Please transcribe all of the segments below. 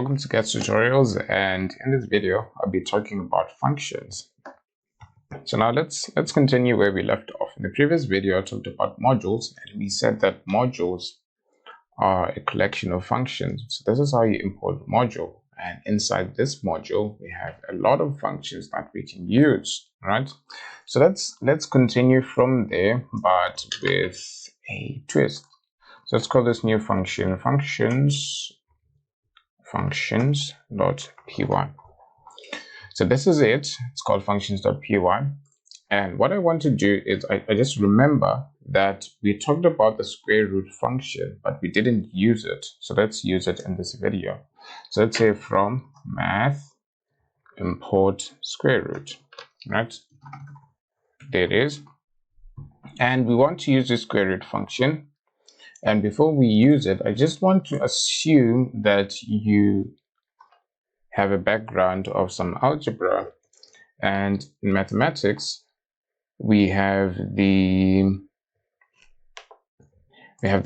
Welcome to Khetz and in this video I'll be talking about functions. So now let's continue where we left off. In the previous video I talked about modules, and we said that modules are a collection of functions. So this is how you import module, and inside this module we have a lot of functions that we can use, right? So let's continue from there, but with a twist. So let's call this new function functions.py. So this is it. It's called functions.py. And what I want to do is I just remember that we talked about the square root function, but we didn't use it. So let's use it in this video. So let's say from math import square root, right? There it is. And we want to use the square root function. And before we use it, I just want to assume that you have a background of some algebra. And in mathematics, we have the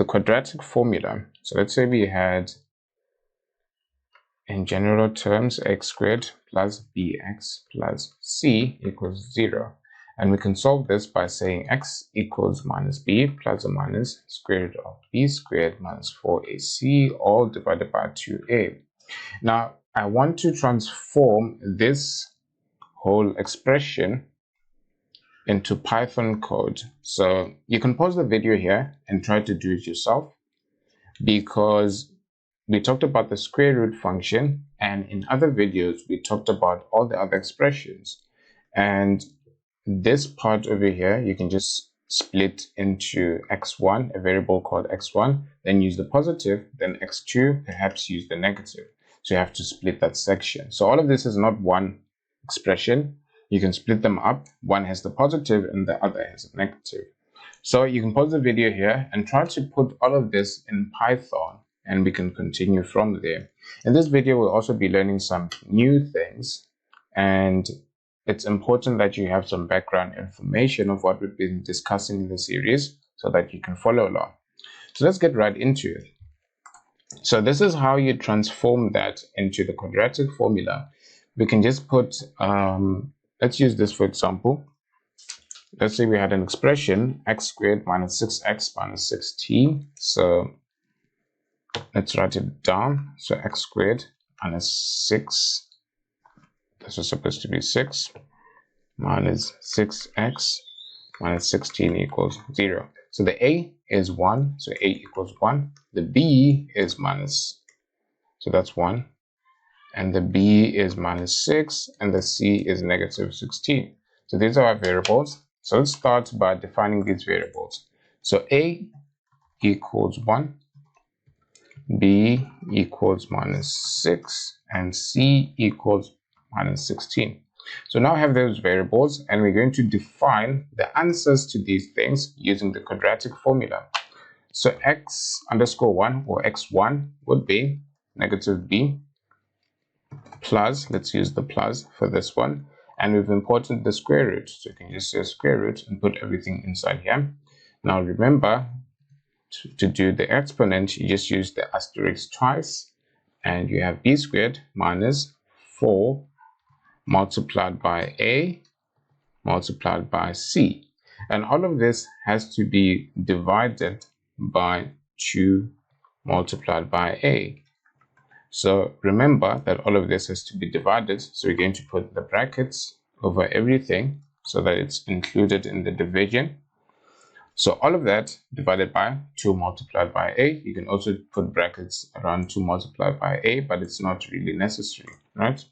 quadratic formula. So let's say we had, in general terms, x squared plus bx plus c equals 0. And we can solve this by saying x equals minus b plus or minus square root of b squared minus 4ac all divided by 2a. Now, I want to transform this whole expression into Python code. So you can pause the video here and try to do it yourself, because we talked about the square root function, and in other videos we talked about all the other expressions. And this part over here, you can just split into x1, a variable called x1, then use the positive, then x2, perhaps use the negative. So you have to split that section. So all of this is not one expression. You can split them up. One has the positive and the other has a negative. So you can pause the video here and try to put all of this in Python, and we can continue from there. In this video, we'll also be learning some new things, and it's important that you have some background information of what we've been discussing in the series so that you can follow along. So let's get right into it. So this is how you transform that into the quadratic formula. We can just put, let's use this for example. Let's say we had an expression x squared minus 6x minus 16. So let's write it down. So x squared minus 6. This is supposed to be 6 minus 6x minus 16 equals 0. So the a is 1, so a equals 1. The b is minus, so that's 1. And the b is minus 6, and the c is negative 16. So these are our variables. So let's start by defining these variables. So a equals 1, b equals minus 6, and c equals minus 16. So now I have those variables, and we're going to define the answers to these things using the quadratic formula. So x underscore 1 or x1 would be negative b plus, let's use the plus for this one, and we've imported the square root. So you can just say square root and put everything inside here. Now remember, to do the exponent, you just use the asterisk twice, and you have b squared minus 4 multiplied by a multiplied by c, and all of this has to be divided by 2 multiplied by a. So remember that all of this has to be divided, so we're going to put the brackets over everything so that it's included in the division. So all of that divided by 2 multiplied by a. You can also put brackets around 2 multiplied by a, but it's not really necessary, right?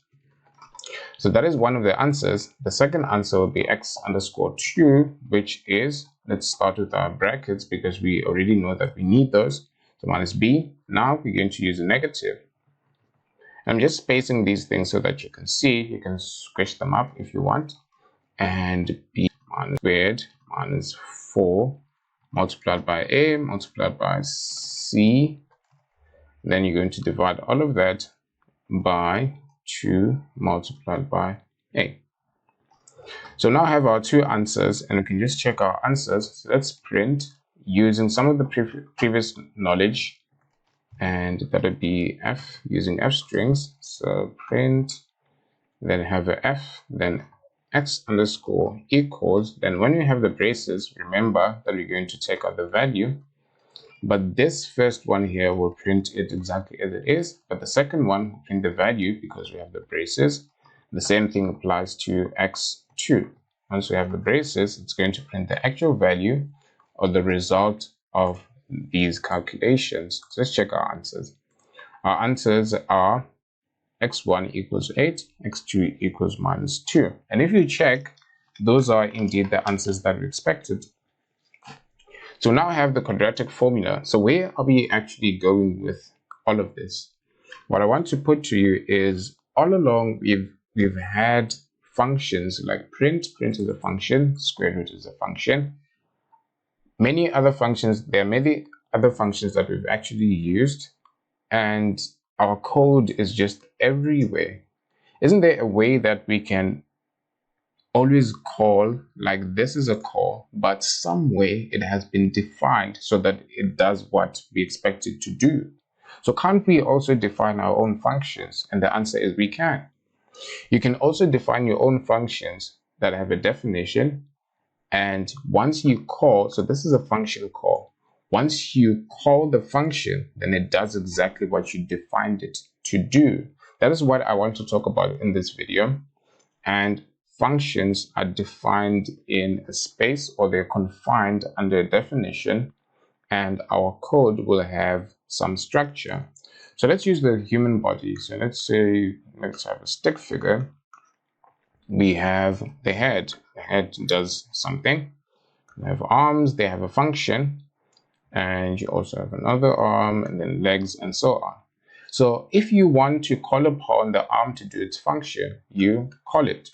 So that is one of the answers. The second answer will be x underscore 2, which is, let's start with our brackets because we already know that we need those. So minus b. Now we're going to use a negative. I'm just spacing these things so that you can see. You can squish them up if you want. And b minus squared minus 4 multiplied by a multiplied by c. Then you're going to divide all of that by 2 multiplied by a. So now I have our two answers, and we can just check our answers. So let's print using some of the previous knowledge. and that'll be f using f strings. So print, then have a f, then x underscore equals, then when you have the braces, remember that we're going to take out the value, but this first one here will print it exactly as it is, but the second one will print the value because we have the braces. The same thing applies to x2. Once we have the braces, it's going to print the actual value or the result of these calculations. So let's check our answers. Our answers are x1 equals 8, x2 equals -2. And if you check, those are indeed the answers that we expected. So now I have the quadratic formula. So where are we actually going with all of this? What I want to put to you is all along we've had functions like print is a function, square root is a function. Many other functions, there are many other functions that we've actually used, and our code is just everywhere. Isn't there a way that we can always call, like this is a call, but some way it has been defined so that it does what we expect it to do? So can't we also define our own functions? And the answer is we can. You can also define your own functions that have a definition, and once you call, so this is a function call. Once you call the function, then it does exactly what you defined it to do. That is what I want to talk about in this video. And functions are defined in a space, or they're confined under a definition, and our code will have some structure. So let's use the human body. So let's have a stick figure. We have the head. The head does something. We have arms, they have a function, and you also have another arm, and then legs, and so on. So if you want to call upon the arm to do its function, you call it,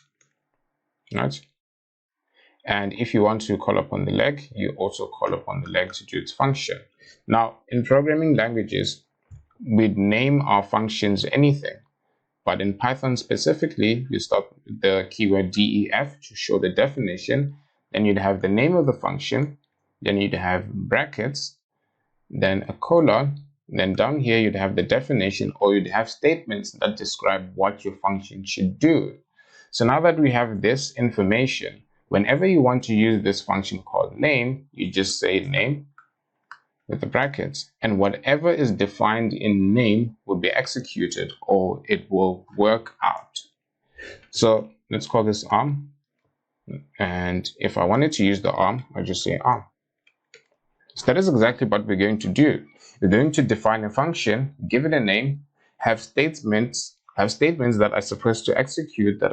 right? And if you want to call upon the leg, you also call upon the leg to do its function. Now, in programming languages, we'd name our functions anything, but in Python specifically, you start with the keyword def to show the definition. Then you'd have the name of the function, then you'd have brackets, then a colon, then down here you'd have the definition, or you'd have statements that describe what your function should do. So now that we have this information, whenever you want to use this function called name, you just say name with the brackets, and whatever is defined in name will be executed, or it will work out. So let's call this arm, and if I wanted to use the arm, I just say arm. So that is exactly what we're going to do. We're going to define a function, give it a name, have statements that are supposed to execute, that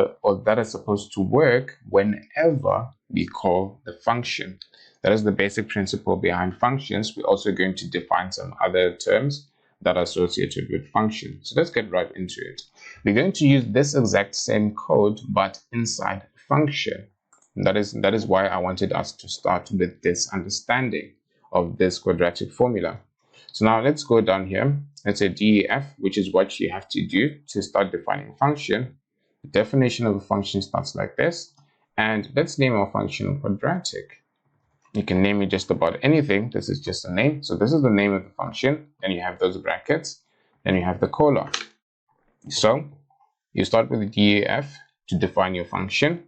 are supposed to work whenever we call the function. That is the basic principle behind functions. We're also going to define some other terms that are associated with functions. So let's get right into it. We're going to use this exact same code, but inside a function. And that is why I wanted us to start with this understanding of this quadratic formula. So now let's go down here. Let's say def, which is what you have to do to start defining a function. The definition of a function starts like this. And let's name our function quadratic. You can name it just about anything. This is just a name. So this is the name of the function. Then you have those brackets. Then you have the colon. So you start with the def to define your function.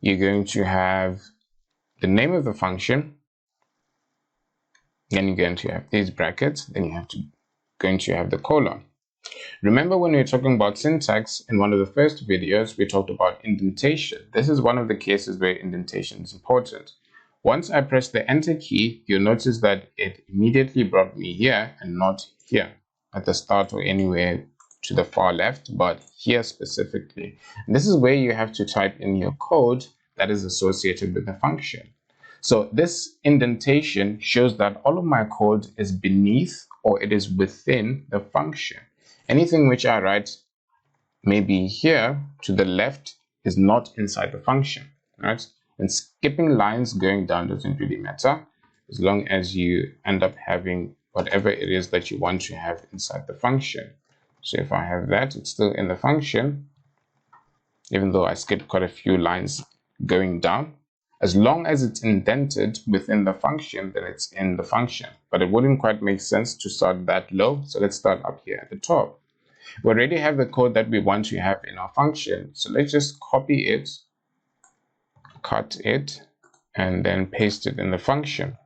You're going to have the name of the function. Then you're going to have these brackets. Then you going to have the colon. Remember when we were talking about syntax in one of the first videos, we talked about indentation. This is one of the cases where indentation is important. Once I press the enter key, you'll notice that it immediately brought me here and not here at the start or anywhere to the far left, but here specifically. And this is where you have to type in your code that is associated with the function. So this indentation shows that all of my code is beneath, or it is within, the function. Anything which I write maybe here to the left is not inside the function, right? And skipping lines going down doesn't really matter, as long as you end up having whatever it is that you want to have inside the function. So if I have that, it's still in the function, even though I skipped quite a few lines going down. As long as it's indented within the function, then it's in the function. But it wouldn't quite make sense to start that low, so let's start up here at the top. We already have the code that we want to have in our function, so let's just copy it, cut it, and then paste it in the function.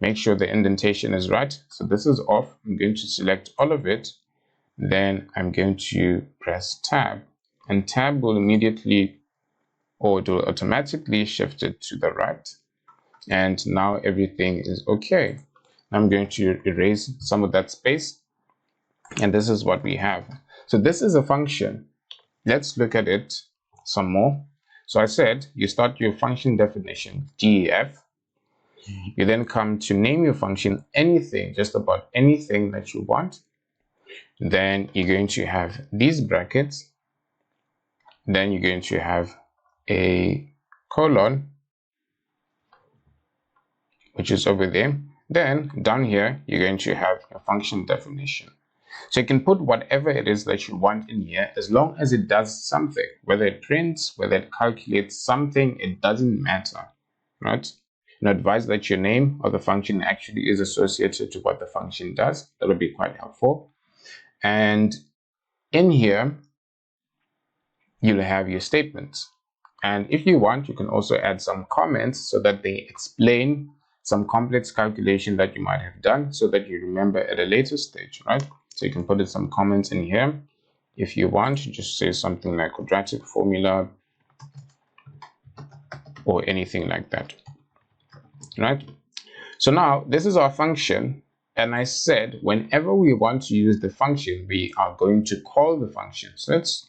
Make sure the indentation is right. So this is off. I'm going to select all of it. Then I'm going to press tab, and tab will immediately, or it will automatically shift it to the right. And now everything is okay. I'm going to erase some of that space. And this is what we have. So this is a function. Let's look at it some more. So I said you start your function definition, def. You then come to name your function anything, just about anything that you want. Then you're going to have these brackets. Then you're going to have a colon, which is over there. Then down here, you're going to have a function definition. So you can put whatever it is that you want in here, as long as it does something, whether it prints, whether it calculates something, it doesn't matter, right? And advise that your name of the function actually is associated to what the function does. That would be quite helpful. And in here, you'll have your statements. And if you want, you can also add some comments so that they explain some complex calculation that you might have done so that you remember at a later stage, right? So you can put in some comments in here. If you want, you just say something like quadratic formula or anything like that, right? So now this is our function. And I said, whenever we want to use the function, we are going to call the function. So let's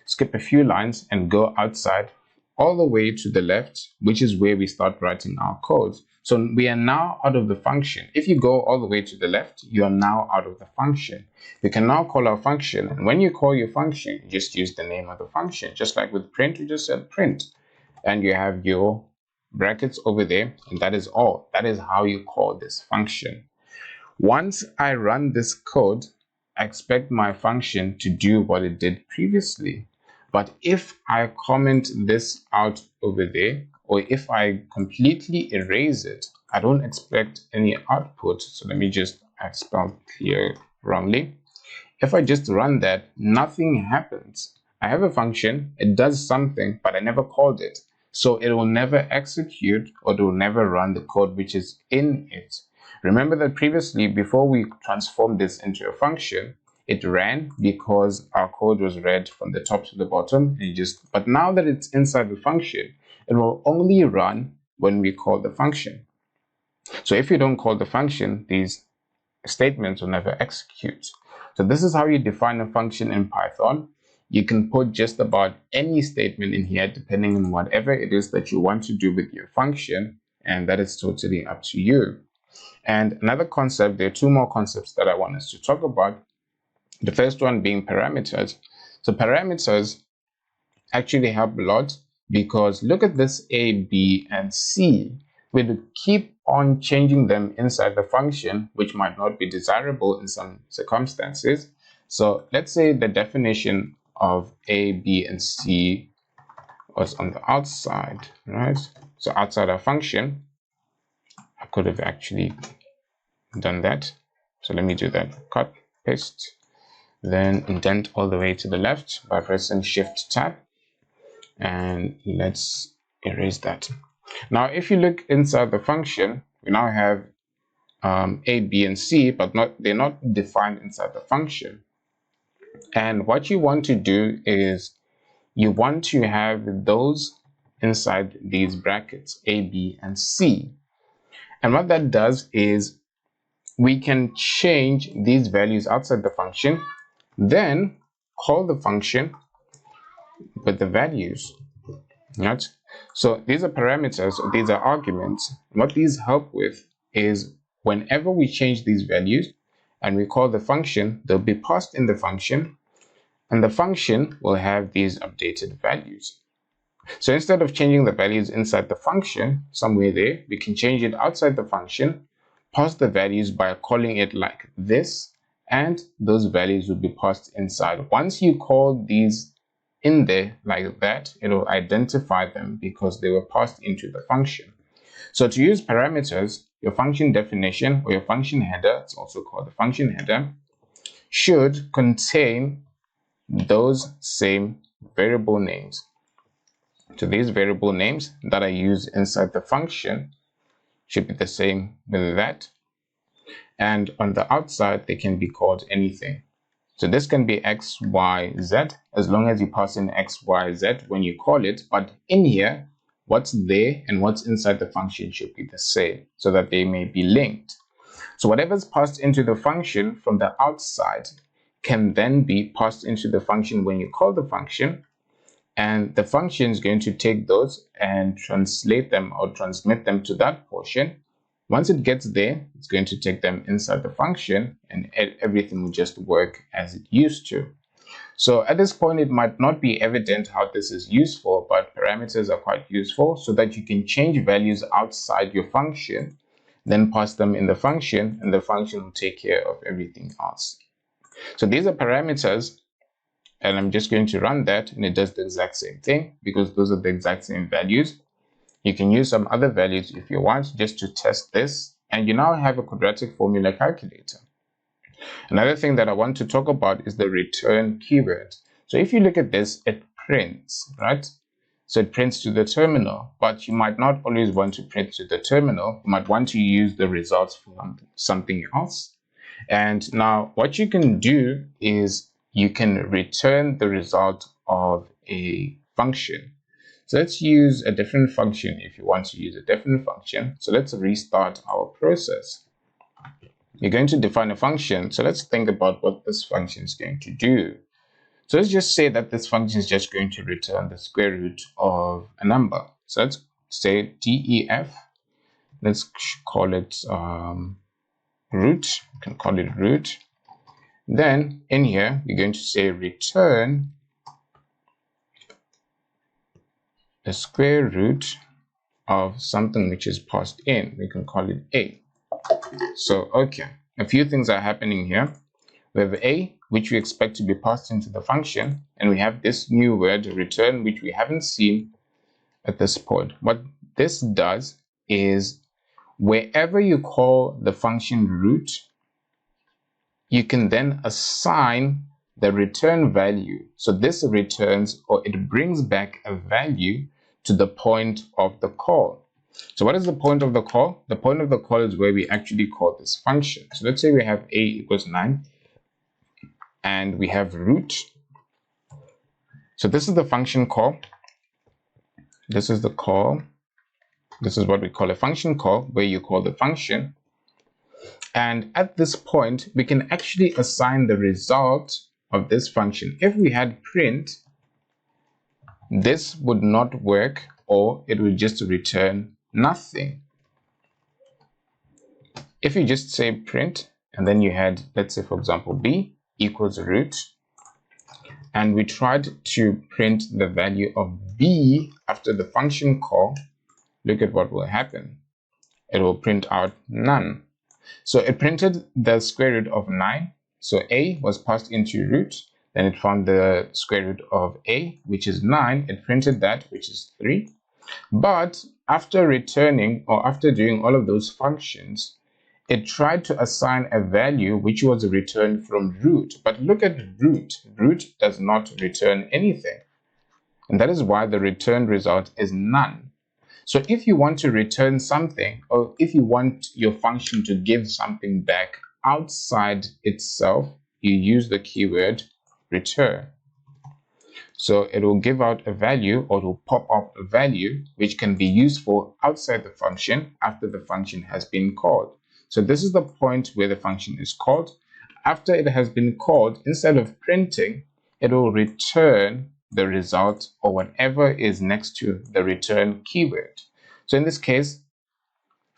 skip a few lines and go outside all the way to the left, which is where we start writing our code. So we are now out of the function. If you go all the way to the left, you are now out of the function. We can now call our function. And when you call your function, you just use the name of the function. Just like with print, we just said print. And you have your brackets over there. And that is all. That is how you call this function. Once I run this code, I expect my function to do what it did previously. But if I comment this out over there, or if I completely erase it, I don't expect any output. So let me just spell clear wrongly. If I just run that, nothing happens. I have a function, it does something, but I never called it. So it will never execute, or it will never run the code which is in it. Remember that previously, before we transformed this into a function, it ran because our code was read from the top to the bottom. But now that it's inside the function, it will only run when we call the function. So if you don't call the function, these statements will never execute. So this is how you define a function in Python. You can put just about any statement in here, depending on whatever it is that you want to do with your function, and that is totally up to you. And another concept, there are two more concepts that I want us to talk about. The first one being parameters. So parameters actually help a lot because look at this A, B, and C. We'll keep on changing them inside the function, which might not be desirable in some circumstances. So let's say the definition of A, B, and C was on the outside, right? So outside our function, I could have actually done that. So let me do that. Cut, paste, then indent all the way to the left by pressing Shift Tab. And let's erase that. Now, if you look inside the function, we now have A, B, and C, but they're not defined inside the function. And what you want to do is you want to have those inside these brackets, A, B, and C. And what that does is we can change these values outside the function, then call the function with the values. Right? So these are parameters, or these are arguments. What these help with is whenever we change these values and we call the function, they'll be passed in the function, and the function will have these updated values. So instead of changing the values inside the function, somewhere there, we can change it outside the function, pass the values by calling it like this, and those values will be passed inside. Once you call these in there like that, it will identify them because they were passed into the function. So to use parameters, your function definition or your function header, it's also called the function header, should contain those same variable names. So these variable names that I use inside the function should be the same with that. And on the outside, they can be called anything. So this can be x, y, z, as long as you pass in x, y, z when you call it. But in here, what's there and what's inside the function should be the same so that they may be linked. So whatever's passed into the function from the outside can then be passed into the function when you call the function. And the function is going to take those and translate them or transmit them to that portion. Once it gets there, it's going to take them inside the function and everything will just work as it used to. So at this point, it might not be evident how this is useful, but parameters are quite useful so that you can change values outside your function, then pass them in the function, and the function will take care of everything else. So these are parameters, and I'm just going to run that, and it does the exact same thing because those are the exact same values. You can use some other values if you want just to test this, and you now have a quadratic formula calculator. Another thing that I want to talk about is the return keyword. So if you look at this, it prints, right? So it prints to the terminal, but you might not always want to print to the terminal. You might want to use the results from something else. And now what you can do is you can return the result of a function. So let's use a different function if you want to use a different function. So let's restart our process. You're going to define a function. So let's think about what this function is going to do. So let's just say that this function is just going to return the square root of a number. So let's say def. Let's call it root. You can call it root. Then in here, we're going to say return the square root of something which is passed in. We can call it a. So, okay, a few things are happening here. We have a, which we expect to be passed into the function, and we have this new word, return, which we haven't seen at this point. What this does is wherever you call the function root, you can then assign the return value. So this returns, or it brings back a value to the point of the call. So what is the point of the call? The point of the call is where we actually call this function. So let's say we have a equals 9 and we have root. So this is the function call. This is the call. This is what we call a function call, where you call the function. And at this point, we can actually assign the result of this function. If we had print, this would not work, or it would just return nothing. If you just say print, and then you had, let's say for example, b equals root, and we tried to print the value of b after the function call, look at what will happen. It will print out none. So it printed the square root of 9. So a was passed into root. Then it found the square root of a, which is 9. It printed that, which is 3. But after returning, or after doing all of those functions, it tried to assign a value which was a return from root. But look at root. Root does not return anything. And that is why the return result is none. So if you want to return something, or if you want your function to give something back outside itself, you use the keyword return. So it will give out a value, or it will pop up a value which can be useful outside the function after the function has been called. So this is the point where the function is called. After it has been called, instead of printing, it will return the result, or whatever is next to the return keyword. So in this case,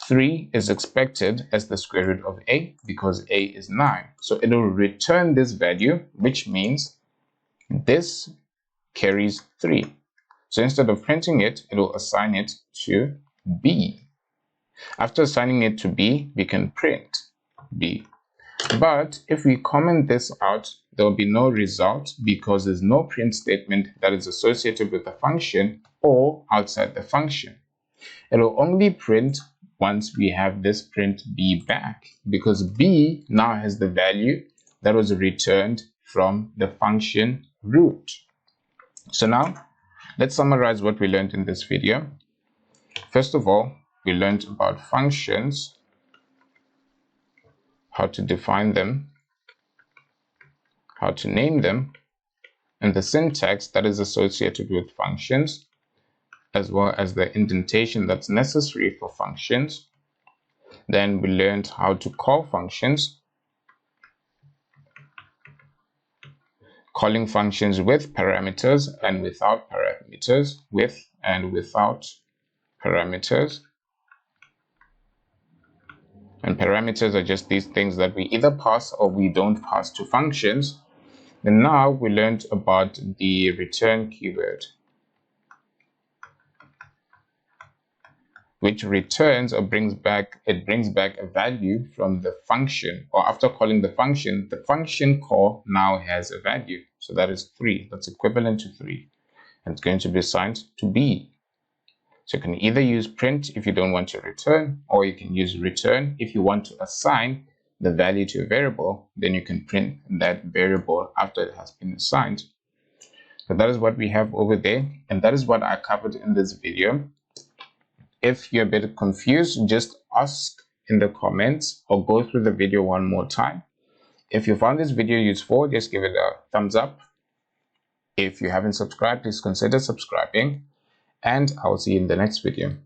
3 is expected as the square root of a, because a is 9. So it will return this value, which means this carries 3. So instead of printing it, it will assign it to b. After assigning it to b, we can print b. But if we comment this out, there will be no result because there's no print statement that is associated with the function or outside the function. It will only print once we have this print b back, because b now has the value that was returned from the function root. So now let's summarize what we learned in this video. First of all, we learned about functions, how to define them, how to name them, and the syntax that is associated with functions, as well as the indentation that's necessary for functions. Then we learned how to call functions, calling functions with parameters and without parameters, with and without parameters. And parameters are just these things that we either pass or we don't pass to functions. And now we learned about the return keyword, which returns or brings back a value from the function, or after calling the function call now has a value. So that is 3. That's equivalent to 3. And it's going to be assigned to b. So you can either use print if you don't want to return, or you can use return if you want to assign the value to a variable. Then you can print that variable after it has been assigned. So that is what we have over there, and that is what I covered in this video. If you're a bit confused, just ask in the comments or go through the video one more time. If you found this video useful, just give it a thumbs up. If you haven't subscribed, please consider subscribing, and I will see you in the next video.